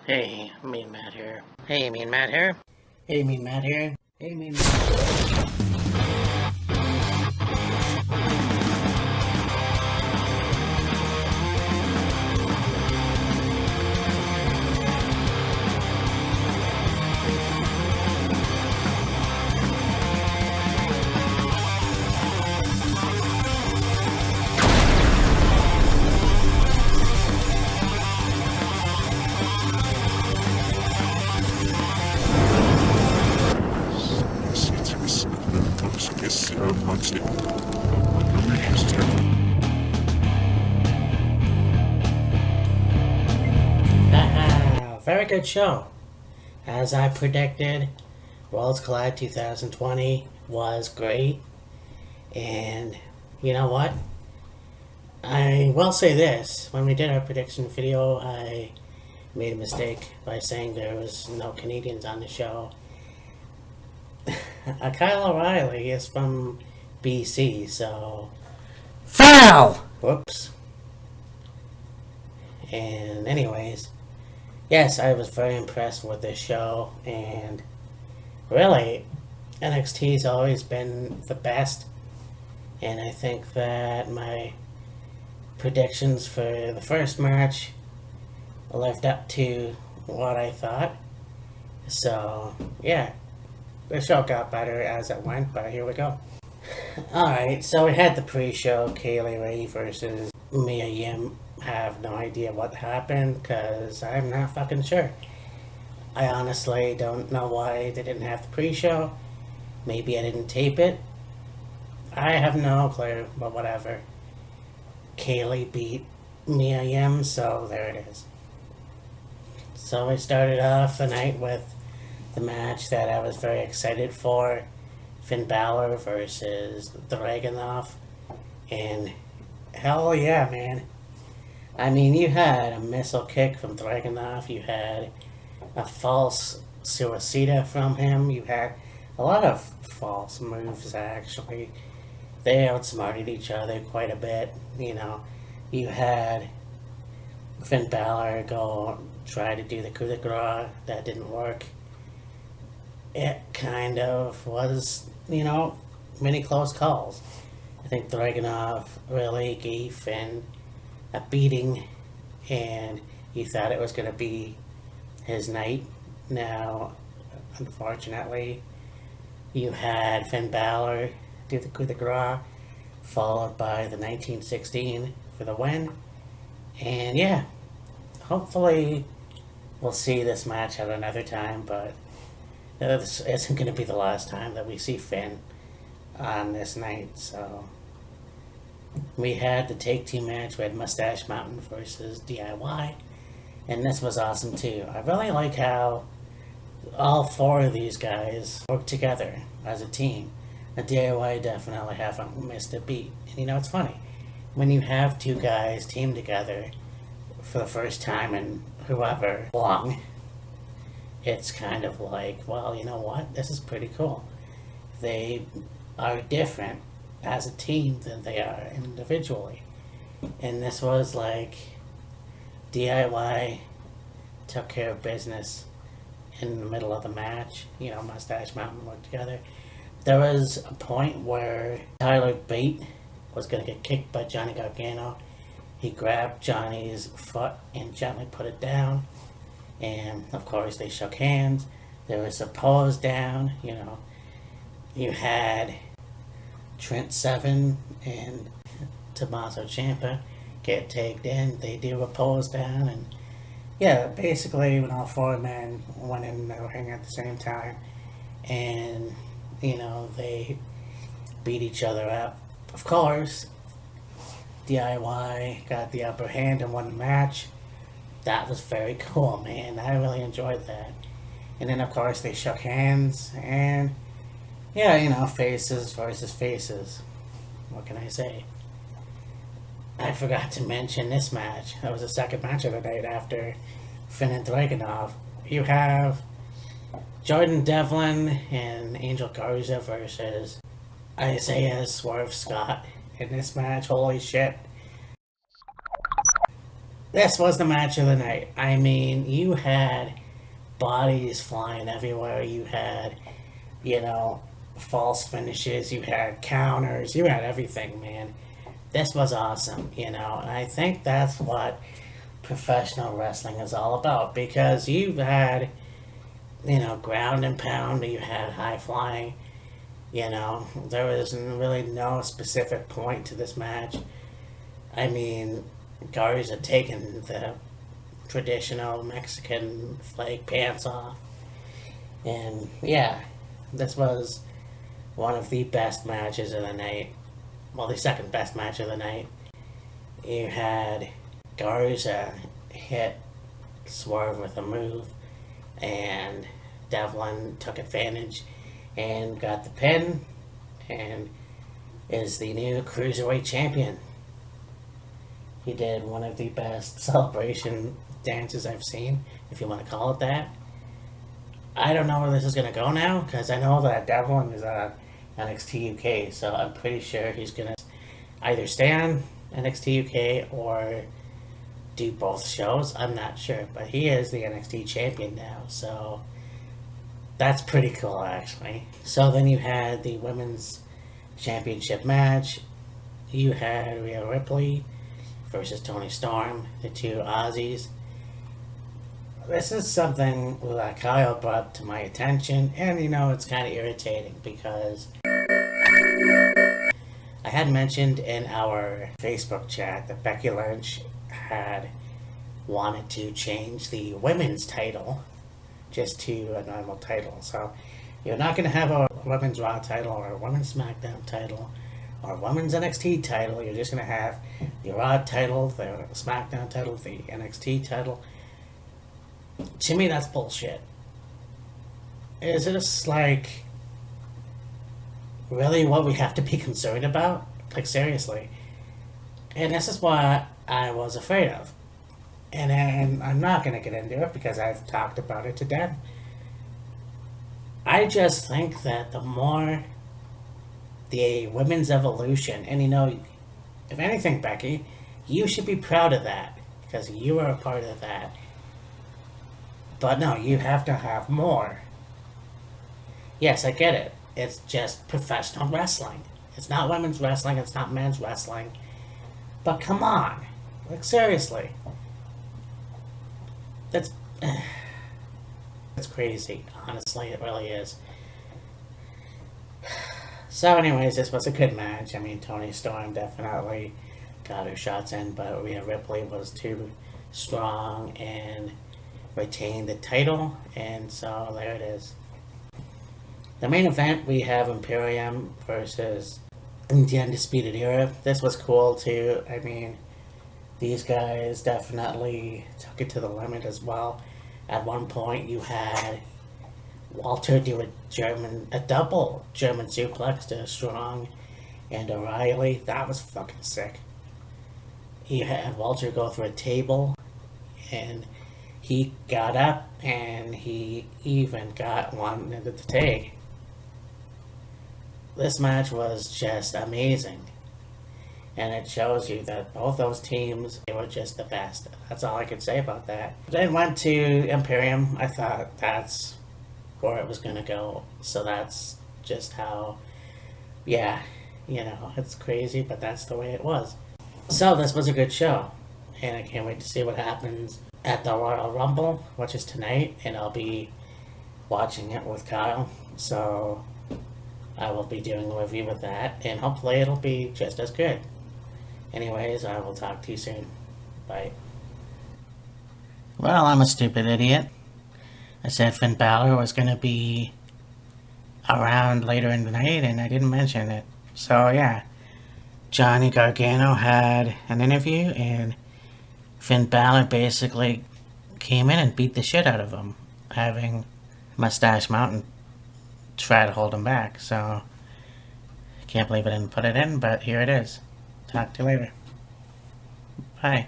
Hey, Mean Matt here. Hey, Mean Matt here. Hey, Mean Matt here. Hey, Mean Matt. Very good show. As I predicted, Worlds Collide 2020 was great. And you know what? I will say this. When we did our prediction video, I made a mistake by saying there was no Canadians on the show. Kyle O'Reilly is from BC, so... Foul! Whoops. And anyways, yes, I was very impressed with this show, and really, NXT's always been the best, and I think that my predictions for the first match lived up to what I thought. So, yeah, the show got better as it went, but here we go. Alright, so we had the pre-show, Kaylee Ray versus Mia Yim. Have no idea what happened, because I'm not fucking sure. I honestly don't know why they didn't have the pre-show. Maybe I didn't tape it. I have no clue, but whatever. Kaylee beat Mia Yim, so there it is. So we started off the night with the match that I was very excited for. Finn Balor versus Dragunov. And hell yeah, man. I mean, you had a missile kick from Dragunov. You had a false suicida from him. You had a lot of false moves, actually. They outsmarted each other quite a bit, you know. You had Finn Balor go try to do the coup de grace. That didn't work. It kind of was, you know, many close calls. I think Dragunov really gave Finn a beating, and he thought it was going to be his night. Now, unfortunately, you had Finn Balor do the coup de grace, followed by the 1916 for the win. And yeah, hopefully we'll see this match at another time, but this isn't going to be the last time that we see Finn on this night. So we had the take team match. We had Mustache Mountain versus DIY, and this was awesome too. I really like how all four of these guys work together as a team. The DIY definitely haven't missed a beat. And you know, it's funny when you have two guys team together for the first time in whoever long. It's kind of like, well, you know what? This is pretty cool. They are different as a team than they are individually. And this was like DIY took care of business in the middle of the match. You know, Mustache Mountain worked together. There was a point where Tyler Bate was going to get kicked by Johnny Gargano. He grabbed Johnny's foot and gently put it down. And of course they shook hands. There was a pose down, you know. You had Trent Seven and Tommaso Ciampa get tagged in. They do a pose down, and yeah, basically when all four men went in the ring at the same time, and you know, they beat each other up. Of course, DIY got the upper hand and won the match. That was very cool, man. I really enjoyed that. And then of course they shook hands, and yeah, you know, faces versus faces. What can I say? I forgot to mention this match. That was the second match of the night after Finn and Dragunov. You have Jordan Devlin and Angel Garza versus Isaiah Swerve Scott in this match. Holy shit. This was the match of the night. I mean, you had bodies flying everywhere. You had, you know, false finishes. You had counters. You had everything, man. This was awesome, you know. And I think that's what professional wrestling is all about because you've had, you know, ground and pound. You had high flying. You know, there was really no specific point to this match. I mean, Garza taking the traditional Mexican flag pants off. And yeah, this was one of the best matches of the night. Well, the second best match of the night. You had Garza hit Swerve with a move, and Devlin took advantage and got the pin, and is the new Cruiserweight champion. He did one of the best celebration dances I've seen, if you want to call it that. I don't know where this is going to go now, because I know that Devlin is on NXT UK, so I'm pretty sure he's going to either stay on NXT UK or do both shows. I'm not sure, but he is the NXT champion now, so that's pretty cool, actually. So then you had the women's championship match. You had Rhea Ripley versus Toni Storm, the two Aussies. This is something that Kyle brought to my attention, and you know, it's kind of irritating because I had mentioned in our Facebook chat that Becky Lynch had wanted to change the women's title just to a normal title. So you're not going to have a women's Raw title or a women's SmackDown title or a women's NXT title. You're just going to have the Raw title, the SmackDown title, the NXT title. To me, that's bullshit. Is it just like really what we have to be concerned about? Like, seriously. And this is what I was afraid of. And I'm not going to get into it because I've talked about it to death. I just think that the more the women's evolution, and you know, if anything, Becky, you should be proud of that because you were a part of that. But no, you have to have more. Yes, I get it. It's just professional wrestling. It's not women's wrestling, it's not men's wrestling. But come on. Like, seriously. That's that's crazy. Honestly, it really is. So anyways, this was a good match. I mean, Toni Storm definitely got her shots in, but Rhea Ripley was too strong and retained the title, and so there it is. The main event, we have Imperium versus the Undisputed Era. This was cool too. I mean, these guys definitely took it to the limit as well. At one point, you had Walter do a double German suplex to Strong and O'Reilly. That was fucking sick. You had Walter go through a table, and he got up, and he even got one into the tag. This match was just amazing. And it shows you that both those teams, they were just the best. That's all I could say about that. Then went to Imperium. I thought that's where it was going to go. So that's just how, yeah, you know, it's crazy, but that's the way it was. So this was a good show. And I can't wait to see what happens at the Royal Rumble, which is tonight. And I'll be watching it with Kyle. So I will be doing a review of that. And hopefully it'll be just as good. Anyways, I will talk to you soon. Bye. Well, I'm a stupid idiot. I said Finn Balor was going to be around later in the night, and I didn't mention it. So, yeah. Johnny Gargano had an interview, and Finn Balor basically came in and beat the shit out of him, having Mustache Mountain try to hold him back. So, I can't believe I didn't put it in, but here it is. Talk to you later. Bye.